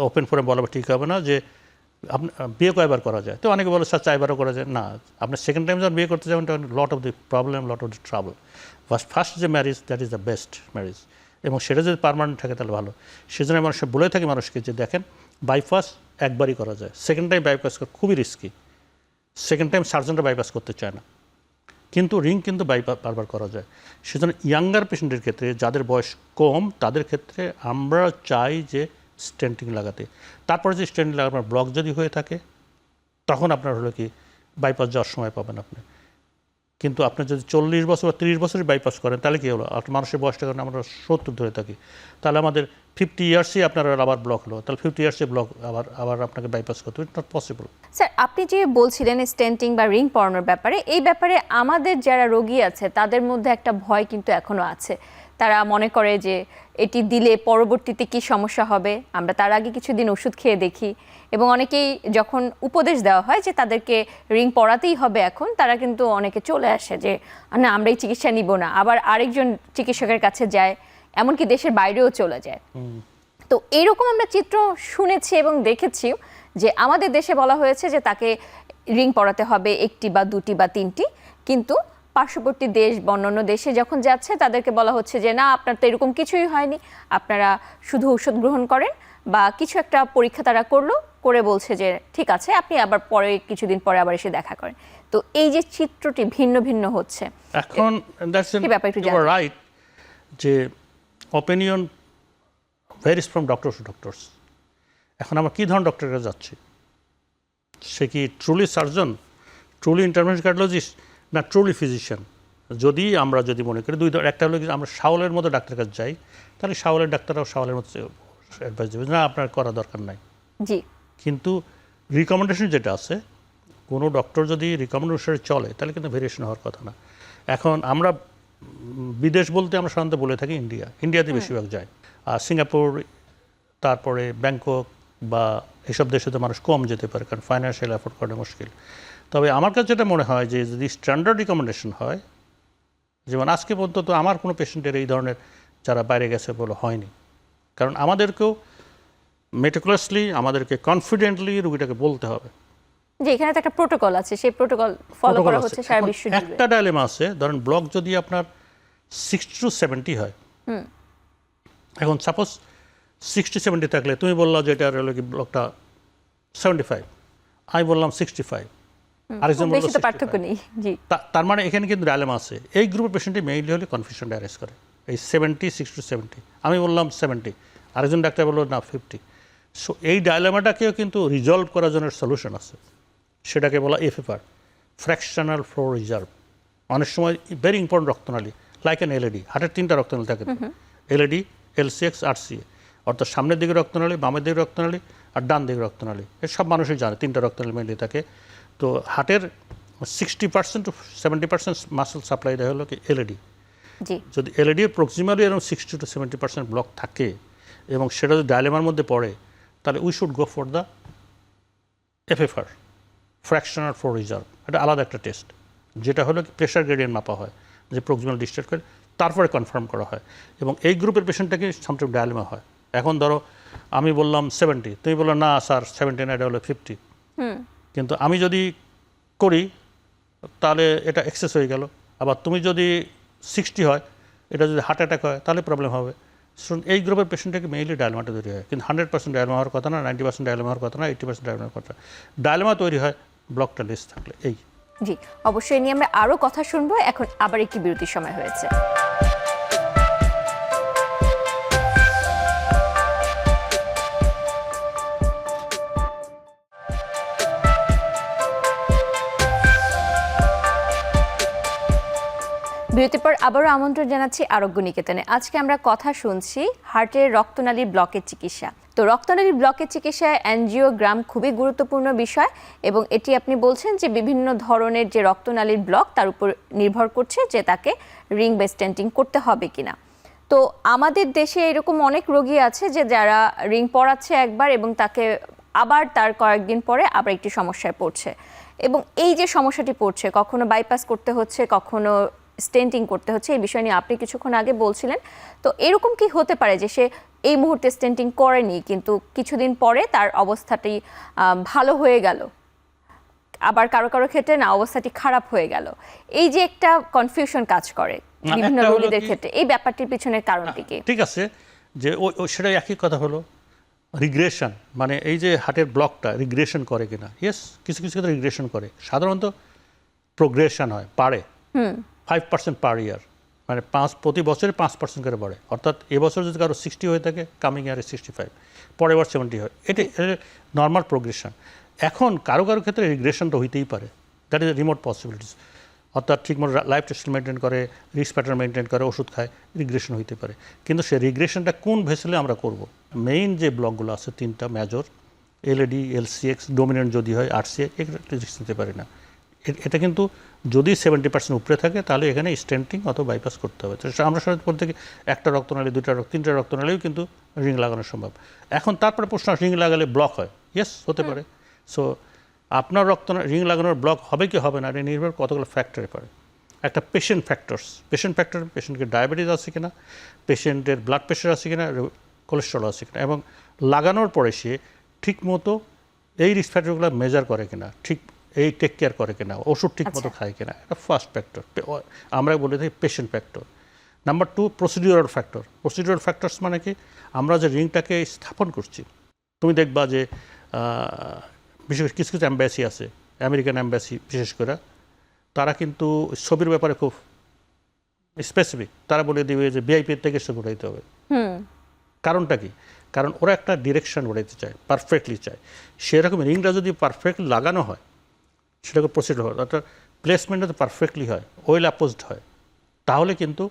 S2: ওপেন ফোরাম বলা ঠিক হবে না, যে আপনি বিয়ে কয়বার করা যায়, তো অনেকে বলে স্যার 4বারও করা যায় না। আপনি সেকেন্ড টাইম যখন বিয়ে করতে যাবেন তখন lot of the problem, lot of the trouble. First যে marriage, that is the best marriage, এবং সেটা যদি পার্মানেন্ট থাকে তাহলে ভালো। সেজন্য মানুষ বলে থাকি মানুষকে যে দেখেন বাইপাস একবারই করা যায়, সেকেন্ড টাইম বাইপাস করা খুবই রিস্কি। সেকেন্ড টাইম সার্জনরা বাইপাস করতে চায় না, কিন্তু রিং কিন্তু বারবার করা যায়। সেজন্য ইয়াঙ্গার পেশেন্টের ক্ষেত্রে যাদের বয়স কম তাদের ক্ষেত্রে আমরা চাই যে স্টেন্টিং লাগাতে। তারপরে যে স্টেন্টিং লাগানোর ব্লক যদি হয়ে থাকে তখন আপনার হলো কি বাইপাস যাওয়ার সময় পাবেন আপনি। কিন্তু আপনি যদি 40 বছর বা 30 বছরই বাইপাস করেন তাহলে কী হলো, মানুষের বয়সটা কারণে আমরা 70 ধরে থাকি, তাহলে আমাদের 50 ইয়ার্সই আপনার আবার ব্লক হলো, তাহলে 50 ইয়ার্সে ব্লক আবার আপনাকে বাইপাস করতে হবে, ইট নট পসিবল।
S1: স্যার, আপনি যে বলছিলেন স্টেন্টিং বা রিং পরানোর ব্যাপারে, এই ব্যাপারে আমাদের যারা রোগী আছে তাদের মধ্যে একটা ভয় কিন্তু এখনো আছে। তারা মনে করে যে এটি দিলে পরবর্তীতে কি সমস্যা হবে। আমরা তার আগে কিছুদিন ওষুধ খেয়ে দেখি এবং অনেকেই যখন উপদেশ দেওয়া হয় যে তাদেরকে রিং পরাতেই হবে এখন, তারা কিন্তু অনেকে চলে আসে যে না আমরা এই চিকিৎসা নিব না, আবার আরেকজন চিকিৎসকের কাছে যায়, এমনকি দেশের বাইরেও চলে যায়। তো এইরকম আমরা চিত্র শুনেছি এবং দেখেছি যে আমাদের দেশে বলা হয়েছে যে তাকে রিং পরাতে হবে 1টি বা 2টি বা 3টি, কিন্তু পার্শ্ববর্তী দেশ বা অন্যান্য দেশে যখন যাচ্ছে তাদেরকে বলা হচ্ছে যে না আপনার তো এরকম কিছুই হয়নি, আপনারা শুধু ওষুধ গ্রহণ করেন, বা কিছু একটা পরীক্ষা তারা করে বলছে যে ঠিক আছে আপনি আবার পরে কিছুদিন পরে আবার এসে দেখা করেন। তো এই যে চিত্রটি ভিন্ন ভিন্ন হচ্ছে
S2: এখন রাইট যে opinion varies from doctors to doctors. এখন আমরা কী ধরনের ডক্টরের কাছে যাচ্ছি, সে কি truly surgeon, truly intervention cardiologist, না ট্রুলি ফিজিশিয়ান? আমরা যদি মনে করি একটা হলো কি আমরা শাওলের মতো ডাক্তারের কাছে যাই, তাহলে শাওলের ডাক্তাররাও শাওলের মতো অ্যাডভাইস দেবে না আপনার করা দরকার নাই।
S1: জি,
S2: কিন্তু রিকমেন্ডেশন যেটা আছে, কোনো ডক্টর যদি রিকমেন্ডেশনে চলে তাহলে কিন্তু ভেরিয়েশন হওয়ার কথা না। এখন আমরা বিদেশ বলতে আমরা সাধারণত বলে থাকি ইন্ডিয়াতে বেশিরভাগ যায়, আর সিঙ্গাপুর, তারপরে ব্যাংকক বা এসব দেশে তো মানুষ কম যেতে পারে কারণ ফাইন্যান্সিয়াল অ্যাফোর্ড করা মুশকিল। তবে আমার কাছে যেটা মনে হয় যে যদি স্ট্যান্ডার্ড রিকমেন্ডেশন হয়, যেমন আজকে পর্যন্ত আমার কোনো পেশেন্টের এই ধরনের যারা বাইরে গেছে বলে হয়নি, কারণ আমাদেরকেও মেটিকুলাসলি আমাদেরকে কনফিডেন্টলি রুগীটাকে বলতে হবে
S1: যে এখানে তো একটা প্রোটোকল আছে, সেই প্রোটোকল ফলো করা হচ্ছে সারা বিশ্ব জুড়ে।
S2: একটা ডায়লেমা আছে, ধরেন ব্লক যদি আপনার 60 to 70 হয়, এখন সাপোজ 60-70 থাকলে তুমি বললা যে এটা হলো কি ব্লকটা 75, আমি বললাম 65, আরেকজন বলল 65,
S1: পার্থক্য নেই। জি,
S2: তার মানে এখানে কিন্তু ডায়লেমা আছে। এই গ্রুপের পেশেন্টই মেইনলি হলে কনফিউশন অ্যারেস্ট করে, এই 60 to 70, আমি বললাম 70, আরেকজন ডাক্তার বললো না 50। সো এই ডায়লেমাটাকেও কিন্তু রিজলভ করার জন্য সলিউশন আছে, সেটাকে বলা এফএফআর, ফ্র্যাকশনাল ফ্লো রিজার্ভ। অনেক সময় ভেরি ইম্পর্টেন্ট রক্তনালী, লাইক অ্যান এলইডি, হার্টের 3টা রক্তনালী থাকে, এলইডি, এলসিএক্স, আরসিএ, অর্থাৎ সামনের দিকে রক্তনালী, বামের দিকে রক্তনালী আর ডান দিকে রক্তনালী। এর সব মানুষই জানে 3টা রক্তনালী মেনলি থাকে। তো হার্টের 60% to 70% মাসেল সাপ্লাই দেওয়া হলো কি এলইডি। যদি এলইডির প্রক্সিমালি এরকম 60 to 70% ব্লক থাকে এবং সেটা যদি ডায়লেমার মধ্যে পড়ে, তাহলে we should go for the FFR, fractional flow reserve. এটা আলাদা একটা টেস্ট, যেটা হলো প্রেশার গ্রেডিয়েন্ট মাপা হয়, যে প্রক্সিমাল ডিসচার্জ করে তারপরে কনফার্ম করা হয়। এবং এই গ্রুপের পেশেন্টটাকে সামটাইম ডায়লেমা হয়। এখন ধরো আমি বললাম 70, তুমি বললো না স্যার 70 না, এটা হলো 50, কিন্তু আমি যদি করি তাহলে এটা এক্সেস হয়ে গেল। আবার তুমি যদি 60 হয়, এটা যদি হার্ট অ্যাটাক হয় তাহলে প্রবলেম হবে। এই গ্রুপের পেশেন্টটাকে মেইনলি ডায়লেমাটা তৈরি হয়, কিন্তু 100% ডায়লেমা হওয়ার কথা না, 90% ডায়লেমা হওয়ার কথা না, 80% ডায়লেমা হওয়ার কথা। ডায়লেমা তৈরি হয় ব্লকটা লেস থাকলে। এই
S1: জি, অবশ্যই নিয়ে আমরা আরও কথা শুনবো। এখন আবার একটি বিরতির সময় হয়েছে। বিরতির পর আবারও আমন্ত্রণ জানাচ্ছি আরোগ্য নিকেতনে। আজকে আমরা কথা শুনছি হার্টের রক্তনালীর ব্লকের চিকিৎসা। তো রক্তনালীর ব্লকের চিকিৎসায় অ্যানজিওগ্রাম খুবই গুরুত্বপূর্ণ বিষয়, এবং এটি আপনি বলছেন যে বিভিন্ন ধরনের যে রক্তনালীর ব্লক তার উপর নির্ভর করছে যে তাকে রিং বা স্টেন্টিং করতে হবে কিনা। তো আমাদের দেশে এরকম অনেক রোগী আছে যে যারা রিং পরাচ্ছে একবার এবং তাকে আবার তার কয়েকদিন পরে আবার একটি সমস্যায় পড়ছে, এবং এই যে সমস্যাটি পড়ছে, কখনো বাইপাস করতে হচ্ছে, কখনো স্টেন্টিং করতে হচ্ছে, এই বিষয় নিয়ে আপনি কিছুক্ষণ আগে বলছিলেন। তো এরকম কি হতে পারে যে সে এই মুহূর্তে স্টেন্টিং করেনি কিন্তু কিছুদিন পরে তার অবস্থাটি ভালো হয়ে গেল, আবার কারো কারো ক্ষেত্রে না অবস্থাটি খারাপ হয়ে গেল, এই যে একটা কনফিউশন কাজ করে বিভিন্ন রোগীদের ক্ষেত্রে, এই ব্যাপারটির পিছনের কারণটি কি?
S2: ঠিক আছে, যে সেটা একই কথা হলো রিগ্রেশন, মানে এই যে হার্টের ব্লকটা রিগ্রেশন করে কিনা। ইয়েস, কিছু কিছু ক্ষেত্রে রিগ্রেশন করে, সাধারণত প্রোগ্রেশন হয়, পারে 5% পার ইয়ার, মানে প্রতি বছরে 5% করে বাড়ে। অর্থাৎ এবছর যদি কারো 60 হয়ে থাকে, কামিং ইয়ারে 65, পরের বার 70 হয়। এটা নর্মাল প্রোগ্রেশন। এখন কারো কারো ক্ষেত্রে রিগ্রেশনটা হইতেই পারে, দ্যাট ইজ রিমোট পসিবিলিটিস। অর্থাৎ ঠিকমতো লাইফ স্টাইল মেনটেন করে, রিস্ক প্যাটার্ন মেনটেন করে, ওষুধ খায়, রিগ্রেশন হইতে পারে। কিন্তু সেই রিগ্রেশনটা কোন ভেসেলে আমরা করব? মেইন যে ব্লকগুলো আছে 3টা মেজর, এলএডি, এলসিএক্স, ডোমিনেন্ট যদি হয় আরসিএ, এগুলো রিস্ক নিতে পারে না। এটা কিন্তু যদি 70% উপরে থাকে তাহলে এখানে স্টেন্টিং অথবা বাইপাস করতে হবে। তো আমরা সাধারণত প্রত্যেকে একটা রক্তনালী, 2টা রক্ত, 3টা রক্তনালীও কিন্তু রিং লাগানো সম্ভব। এখন তারপরে প্রশ্ন, রিং লাগালে ব্লক হয়? ইয়েস, হতে পারে। সো আপনার রিং লাগানোর ব্লক হবে কি হবে না, এটা নির্ভর কতগুলো ফ্যাক্টরে পারে। একটা পেশেন্ট ফ্যাক্টরস, পেশেন্টকে ডায়াবেটিস আছে কিনা, পেশেন্টের ব্লাড প্রেশার আছে কিনা, কোলেস্ট্রল আছে কিনা, এবং লাগানোর পরে সে ঠিকমতো এই রিস্ক ফ্যাক্টরগুলো মেজার করে কিনা, ঠিক এই টেক কেয়ার করে কিনা, ওষুধ ঠিক মতো খায় কিনা, এটা ফার্স্ট ফ্যাক্টর। আমরা বলে থাকি patient factor. Number 2, procedural factor. Procedural factors মানে কি, আমরা যে রিংটাকে স্থাপন করছি, তুমি দেখবা যে বিশেষ করে কিছু কিছু অ্যাম্বাসি আছে, আমেরিকান অ্যাম্বাসি বিশেষ করে, তারা কিন্তু ছবির ব্যাপারে খুব স্পেসিফিক। তারা বলে দেবে যে ভিআইপির থেকে ছবি উঠাইতে হবে। কারণটা কি? কারণ ওরা একটা ডিরেকশন উঠাইতে চায়, পারফেক্টলি চায়। সেরকম রিংটা যদি পারফেক্টলি লাগানো হয়, সেটাকে প্রসিড হয়, অর্থাৎ প্লেসমেন্টটা যদি পারফেক্টলি হয়, ওয়েল অ্যাপোজড হয়, তাহলে কিন্তু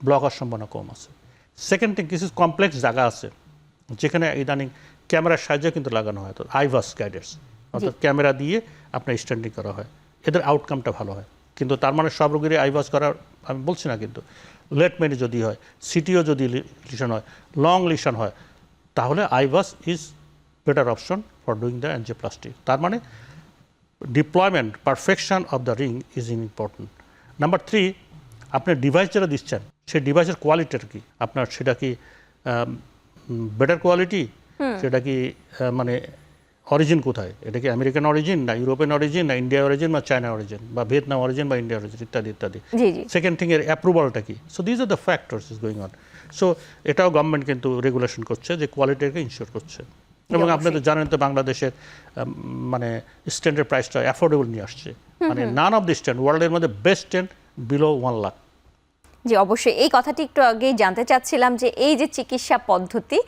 S2: ব্লক হওয়ার সম্ভাবনা কম আছে। সেকেন্ড থিং, কিছু কমপ্লেক্স জায়গা আছে যেখানে ইদানিং ক্যামেরার সাহায্যে কিন্তু লাগানো হয়, তো আইভাস গাইডার্স, অর্থাৎ ক্যামেরা দিয়ে আপনার স্ট্যান্ডিং করা হয়, এদের আউটকামটা ভালো হয়। কিন্তু তার মানে সব রোগীরই আইভাস করার আমি বলছি না, কিন্তু লেট মেনি যদি হয়, সিটিও যদি লিশন হয়, লং লিশন হয়, তাহলে IVUS is better option for doing the angioplasty. তার মানে deployment, perfection of the ring is important. Number 3, আপনি ডিভাইস যেটা দিচ্ছেন, সেই ডিভাইসের কোয়ালিটিটা কি, আপনার সেটা কি বেটার কোয়ালিটি, সেটা কি মানে অরিজিন কোথায়, এটা কি আমেরিকান অরিজিন, না ইউরোপিয়ান অরিজিন, না ইন্ডিয়া অরিজিন, বা চায়না অরিজিন, বা ভিয়েতনাম অরিজিন, বা ইন্ডিয়া অরিজিন, ইত্যাদি ইত্যাদি। সেকেন্ড থিং, এর অ্যাপ্রুভালটা কি। So these are the factors is going on. So এটাও গভর্নমেন্ট কিন্তু রেগুলেশন করছে, যে কোয়ালিটিকে ইনশিওর করছে। এবং আপনি তো জানেন তো বাংলাদেশের মানে স্ট্যান্ডার্ড প্রাইসটা অ্যাফোর্ডেবল নিয়ে আসছে, মানে নান অফ দি স্ট্যান্ড ওয়ার্ল্ডের মধ্যে বেস্ট স্ট্যান্ড বিলো 1 লাখ।
S1: জি অবশ্যই, এই কথাটি একটু আগেই জানতে চাচ্ছিলাম যে এই যে চিকিৎসা পদ্ধতি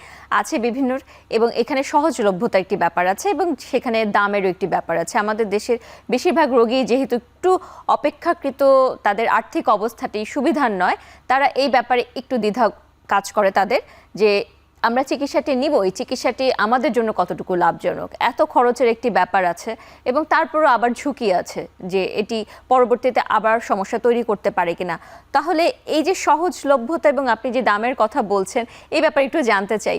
S1: আছে বিভিন্ন, এবং এখানে সহজলভ্যতা একটি ব্যাপার আছে এবং সেখানে দামেরও একটি ব্যাপার আছে। আমাদের দেশের বেশিরভাগ রোগী যেহেতু একটু অপেক্ষাকৃত, তাদের আর্থিক অবস্থাটি সুবিধার নয়, তারা এই ব্যাপারে একটু দ্বিধা কাজ করে তাদের, যে আমরা চিকিৎসাটি নিব, এই চিকিৎসাটি আমাদের জন্য কতটুকু লাভজনক, এত খরচের একটি ব্যাপার আছে, এবং তারপরও আবার ঝুঁকি আছে যে এটি পরবর্তীতে আবার সমস্যা তৈরি করতে পারে কিনা। তাহলে এই যে সহজলভ্যতা এবং আপনি যে দামের কথা বলছেন, এই ব্যাপারে একটু জানতে চাই,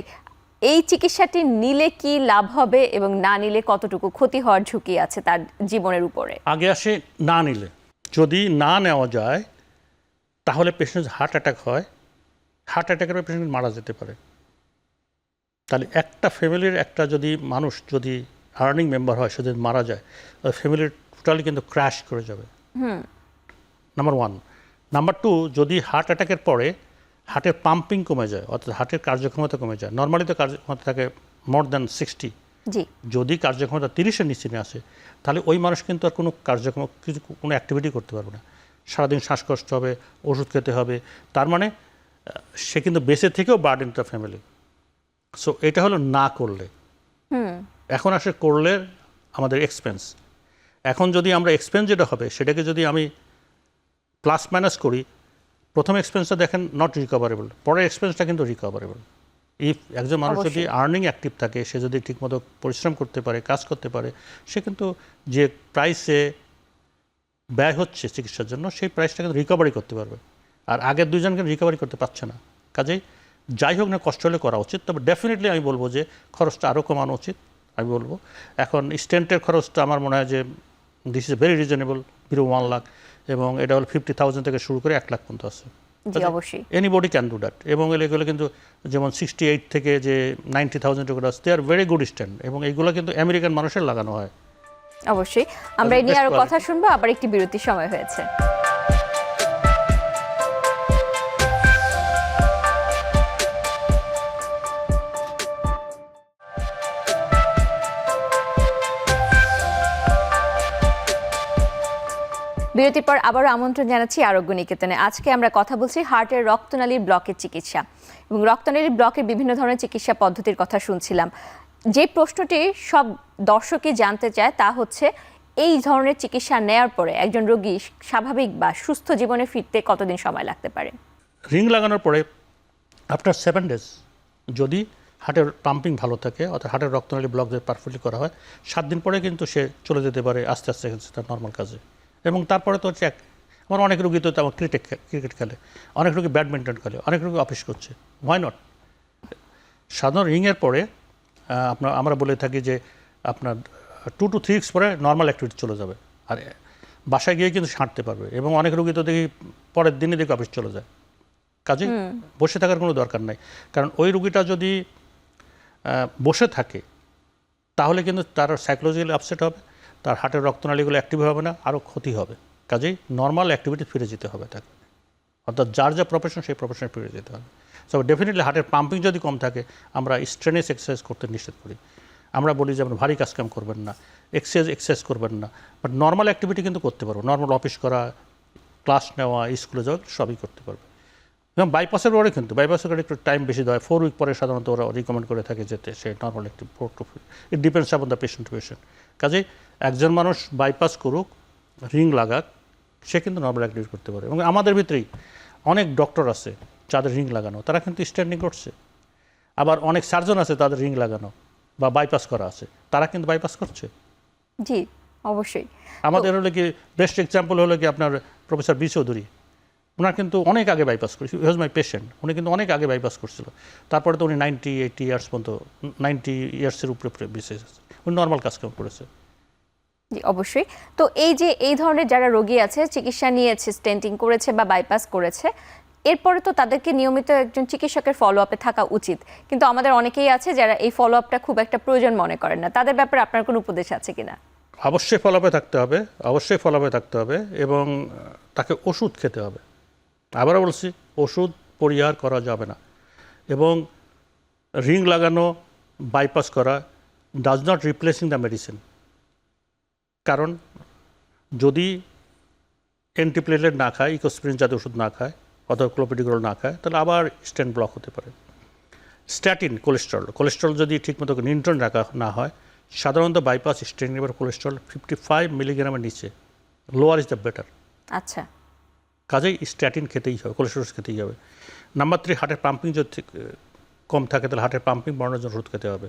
S1: এই চিকিৎসাটি নিলে কি লাভ হবে এবং না নিলে কতটুকু ক্ষতি হওয়ার ঝুঁকি আছে তার জীবনের উপরে?
S2: আগে আসে না নিলে। যদি না নেওয়া যায় তাহলে পেশেন্ট হার্ট অ্যাটাক হয়, হার্ট অ্যাটাকের পেশেন্ট মারা যেতে পারে। তাহলে একটা ফ্যামিলির একটা যদি মানুষ যদি আর্নিং মেম্বার হয়, সে যদি মারা যায়, ওই ফ্যামিলির টোটালি কিন্তু ক্র্যাশ করে যাবে। নাম্বার 1। নাম্বার 2, যদি হার্ট অ্যাটাকের পরে হার্টের পাম্পিং কমে যায়, অর্থাৎ হার্টের কার্যক্ষমতা কমে যায়, নর্মালি তো কার্যক্ষমতা থাকে মোর দ্যান 60, যদি কার্যক্ষমতা 30-এর নিচে নিয়ে আসে, তাহলে ওই মানুষ কিন্তু আর কোনো কোনো অ্যাক্টিভিটি করতে পারবে না, সারাদিন শ্বাসকষ্ট হবে, ওষুধ খেতে হবে। তার মানে সে কিন্তু বেঁচে থেকেও বার্ডেন টু ফ্যামিলি। সো এটা হলো না করলে। এখন আসে করলে আমাদের এক্সপেন্স। এখন যদি আমরা এক্সপেন্স যেটা হবে সেটাকে যদি আমি প্লাস মাইনাস করি, প্রথম এক্সপেন্সটা দেখেন নট রিকভারেবল, পরের এক্সপেন্সটা কিন্তু রিকভারেবল। ইফ একজন মানুষ যদি আর্নিং অ্যাক্টিভ থাকে, সে যদি ঠিকমতো পরিশ্রম করতে পারে, কাজ করতে পারে, সে কিন্তু যে প্রাইসে ব্যয় হচ্ছে চিকিৎসার জন্য, সেই প্রাইসটা কিন্তু রিকভারি করতে পারবে। আর আগের দুইজনকে রিকভারি করতে পারছে না। কাজেই যাই হোক না, কষ্ট হলে করা উচিত। তবে ডেফিনেটলি আমি বলবো যে খরচটা আরও কমানো উচিত। আমি বলবো এখন স্টেন্টের খরচটা আমার মনে হয় যে this is very reasonable, below 1 lakh, এবং এটা হলো 50,000 থেকে শুরু করে 1 লাখ পর্যন্ত আছে। Anybody can do that. এবং এগুলো কিন্তু যেমন 68 থেকে যে 90,000 টাকা আছে, দে আর ভেরি গুড স্ট্যান্ড, এবং এইগুলো কিন্তু আমেরিকান মানুষের লাগানো হয়।
S1: অবশ্যই আমরা এই নিয়ে আরো কথা শুনবো, আবার একটি বিরতির সময় হয়েছে। বিরতির পর আবারও আমন্ত্রণ জানাচ্ছি আরোগ্য নিকেতনে। আজকে আমরা কথা বলছি হার্টের রক্তনালীর ব্লকের চিকিৎসা এবং রক্তনালীর ব্লকের বিভিন্ন ধরনের চিকিৎসা পদ্ধতির কথা শুনছিলাম। যে প্রশ্নটি সব দর্শকই জানতে চায় তা হচ্ছে, এই ধরনের চিকিৎসা নেওয়ার পরে একজন রোগী স্বাভাবিক বা সুস্থ জীবনে ফিরতে কতদিন সময় লাগতে পারে?
S2: রিং লাগানোর পরে আফটার 7 ডেজ যদি হার্টের পাম্পিং ভালো থাকে, অর্থাৎ হার্টের রক্তনালী ব্লক যদি পারফেক্টলি করা হয়, 7 দিন পরে কিন্তু সে চলে যেতে পারে আস্তে আস্তে তার নর্মাল কাজে। এবং তারপরে তো হচ্ছে আমার অনেক রোগী তো আমার ক্রিকেট খেলে, অনেক রোগী ব্যাডমিন্টন খেলে, অনেক রোগী অফিস করছে, হোয়াই নট। সাধারণ রিংয়ের পরে আমরা বলে থাকি যে আপনার 2 to 3 weeks পরে নর্মাল অ্যাক্টিভিটি চলে যাবে, আর বাসায় গিয়ে কিন্তু হাঁটতে পারবে। এবং অনেক রোগী তো দেখি পরের দিনে দেখি অফিস চলে যায়, কাজে বসে থাকার কোনো দরকার নাই। কারণ ওই রোগীটা যদি বসে থাকে তাহলে কিন্তু তার সাইকোলজিক্যালি আপসেট হবে, তার হার্টের রক্তনালীগুলো অ্যাক্টিভ হবে না, আরও ক্ষতি হবে। কাজেই নর্মাল অ্যাক্টিভিটি ফিরে যেতে হবে তাকে, অর্থাৎ যার যা প্রফেশন সেই প্রফেশনে ফিরে যেতে হবে। সো ডেফিনেটলি হার্টের পাম্পিং যদি কম থাকে আমরা স্ট্রেনিয়াস এক্সারসাইজ করতে নিষেধ করি। আমরা বলি যে আপনি ভারী কাজকাম করবেন না, এক্সারসাইজ করবেন না, বাট নর্মাল অ্যাক্টিভিটি কিন্তু করতে পারবো। নর্মাল অফিস করা, ক্লাস নেওয়া, স্কুলে যাওয়া সবই করতে পারবে। এবং বাইপাসের পরে কিন্তু বাইপাসের পরে একটু টাইম বেশি দেওয়া হয়, 4 উইক পরে সাধারণত ওরা রিকমেন্ড করে থাকে যেতে সে নর্মাল একটি it depends upon the patient to patient. কাজেই একজন মানুষ বাইপাস করুক, রিং লাগাক, সে কিন্তু নর্মাল অ্যাক্টিভিটি করতে পারে। এবং আমাদের ভিতরেই অনেক ডক্টর আছে যাদের রিং লাগানো, তারা কিন্তু স্ট্যান্ডিং করছে। আবার অনেক সার্জন আছে তাদের রিং লাগানো বা বাইপাস করা আছে, তারা কিন্তু বাইপাস করছে।
S1: জি অবশ্যই।
S2: আমাদের হলো কি বেস্ট এক্সাম্পল হলো কি আপনার প্রফেসর বি চৌধুরী, ওনার কিন্তু অনেক আগে বাইপাস করেছিল, হি ওয়াজ মাই পেশেন্ট, উনি কিন্তু অনেক আগে বাইপাস করছিল। তারপরে তো উনি 90-80 ইয়ার্স পর্যন্ত 90 ইয়ার্সের উপরে বিশেষ উনি নর্মাল কাজকাম করেছে।
S1: জি অবশ্যই। তো এই যে এই ধরনের যারা রোগী আছে, চিকিৎসা নিয়েছে, স্টেন্টিং করেছে বা বাইপাস করেছে, এরপরে তো তাদেরকে নিয়মিত একজন চিকিৎসকের ফলো আপে থাকা উচিত। কিন্তু আমাদের অনেকেই আছে যারা এই ফলো আপটা খুব একটা প্রয়োজন মনে করেন না, তাদের ব্যাপারে আপনার কোনো উপদেশ আছে কিনা?
S2: অবশ্যই ফলো আপে থাকতে হবে, অবশ্যই ফলো আপে থাকতে হবে, এবং তাকে ওষুধ খেতে হবে। আবারও বলছি, ওষুধ পরিহার করা যাবে না। এবং রিং লাগানো, বাইপাস করা does not replacing the medicine. কারণ যদি অ্যান্টিপ্লেটলেট না খায়, ইকোস্প্রিন জাতীয় ওষুধ না খায়, অথবা ক্লোপিডিগ্রল না খায়, তাহলে আবার স্টেন্ট ব্লক হতে পারে। স্ট্যাটিন, কোলেস্ট্রল যদি ঠিকমতো নিয়ন্ত্রণ রাখা না হয়, সাধারণত বাইপাস স্টেন্ট এবার কোলেস্ট্রল 55 মিলিগ্রামের নিচে, লোয়ার ইজ দ্য বেটার।
S1: আচ্ছা,
S2: কাজেই স্ট্যাটিন খেতেই হবে, কোলেস্ট্রল খেতেই হবে। নাম্বার 3, হার্টের পাম্পিং যদি কম থাকে তাহলে হার্টের পাম্পিং বাড়ানোর জন্য ওষুধ খেতে হবে।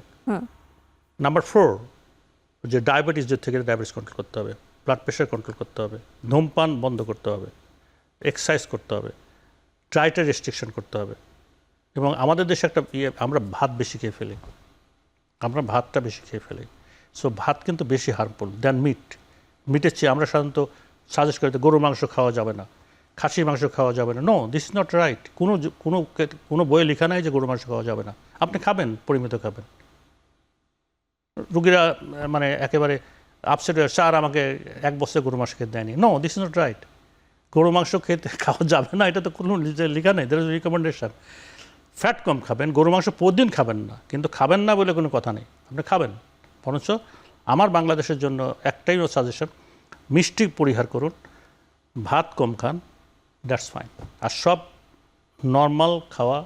S2: নাম্বার 4, যে ডায়াবেটিস যে থেকে ডায়াবেটিস কন্ট্রোল করতে হবে, ব্লাড প্রেশার কন্ট্রোল করতে হবে, ধূমপান বন্ধ করতে হবে, এক্সারসাইজ করতে হবে, ডায়েটের রেস্ট্রিকশন করতে হবে। এবং আমাদের দেশে একটা আমরা ভাত বেশি খেয়ে ফেলি, আমরা ভাতটা বেশি খেয়ে ফেলি। সো ভাত কিন্তু বেশি হার্মফুল দ্যান মিটের চেয়ে। আমরা সাধারণত সাজেস্ট করি গরুর মাংস খাওয়া যাবে না, খাসির মাংস খাওয়া যাবে না। No, this is not right. কোনো বইয়ে লেখা নাই যে গরুর মাংস খাওয়া যাবে না। আপনি খাবেন, পরিমিত খাবেন। রুগীরা মানে একেবারে আপসেট হয়ে, স্যার আমাকে 1 বছর গরু মাংস খেতে দেয়নি। No, this is not right. গরু মাংস খাওয়া যাবে না এটা তো কোনো লেখা নেই, দ্যাট ইজ রিকমেন্ডেশন। ফ্যাট কম খাবেন, গরু মাংস প্রতিদিন খাবেন না, কিন্তু খাবেন না বলে কোনো কথা নেই, আপনি খাবেন। বরঞ্চ আমার বাংলাদেশের জন্য একটাই সাজেশন, মিষ্টি পরিহার করুন, ভাত কম খান, দ্যাটস ফাইন। আর সব নর্মাল খাওয়া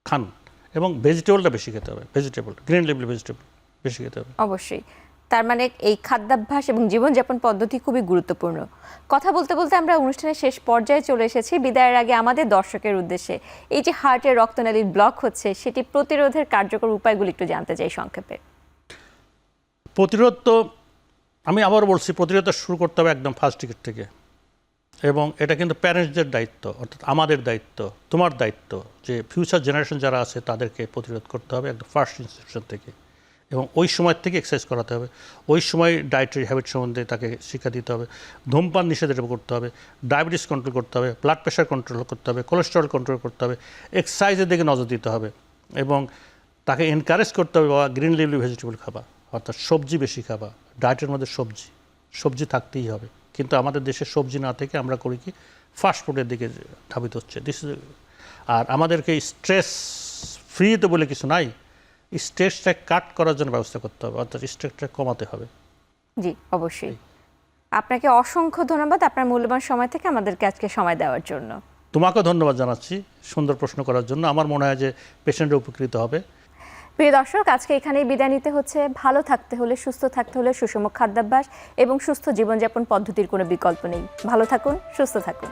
S2: খান, এবং ভেজিটেবলটা বেশি খেতে হবে, গ্রিন লিফি ভেজিটেবল বেশি খেতে হবে।
S1: অবশ্যই। তার মানে এই খাদ্যাভ্যাস এবং জীবনযাপন পদ্ধতি খুবই গুরুত্বপূর্ণ। কথা বলতে বলতে আমরা অনুষ্ঠানের শেষ পর্যায়ে চলে এসেছি। বিদায়ের আগে আমাদের দর্শকের উদ্দেশ্যে এই যে হার্টের রক্তনালীর ব্লক হচ্ছে, সেটি প্রতিরোধের কার্যকর উপায়গুলি একটু জানতে চাই সংক্ষেপে।
S2: প্রতিরোধ তো আমি আবার বলছি, প্রতিরোধটা শুরু করতে হবে একদম ফার্স্ট টিকেট থেকে। এবং এটা কিন্তু প্যারেন্টসদের দায়িত্ব, অর্থাৎ আমাদের দায়িত্ব, তোমার দায়িত্ব, যে ফিউচার জেনারেশন যারা আছে তাদেরকে প্রতিরোধ করতে হবে একদম ফার্স্ট ইনস্টিটিউশন থেকে। এবং ওই সময় থেকে এক্সারসাইজ করাতে হবে, ওই সময় ডায়েটারি হ্যাবিট সম্বন্ধে তাকে শিক্ষা দিতে হবে, ধূমপান নিষেধের করতে হবে, ডায়াবেটিস কন্ট্রোল করতে হবে, ব্লাড প্রেশার কন্ট্রোল করতে হবে, কোলেস্টেরল কন্ট্রোল করতে হবে, এক্সারসাইজের দিকে নজর দিতে হবে, এবং তাকে এনকারেজ করতে হবে বাবা গ্রিন লিভলি ভেজিটেবল খাবা, অর্থাৎ সবজি বেশি খাবা। ডায়েটের মধ্যে সবজি থাকতেই হবে। কিন্তু আমাদের দেশে সবজি না থেকে আমরা করি কি ফাস্টফুডের দিকে ধাবিত হচ্ছে। আর আমাদেরকে স্ট্রেস ফ্রি তো বলে কিছু নাই, স্ট্রেসটা কাট করার জন্য ব্যবস্থা করতে হবে, অর্থাৎ স্ট্রেসটা কমাতে হবে।
S1: জি অবশ্যই। আপনাকে অসংখ্য ধন্যবাদ আপনার মূল্যবান সময় থেকে আমাদেরকে আজকে সময় দেওয়ার জন্য।
S2: তোমাকেও ধন্যবাদ জানাচ্ছি সুন্দর প্রশ্ন করার জন্য। আমার মনে হয় যে পেশেন্টরা উপকৃত হবে।
S1: প্রিয় দর্শক, আজকে এখানেই বিদায় নিতে হচ্ছে। ভালো থাকতে হলে, সুস্থ থাকতে হলে সুষম খাদ্যাভ্যাস এবং সুস্থ জীবনযাপন পদ্ধতির কোনো বিকল্প নেই। ভালো থাকুন, সুস্থ থাকুন।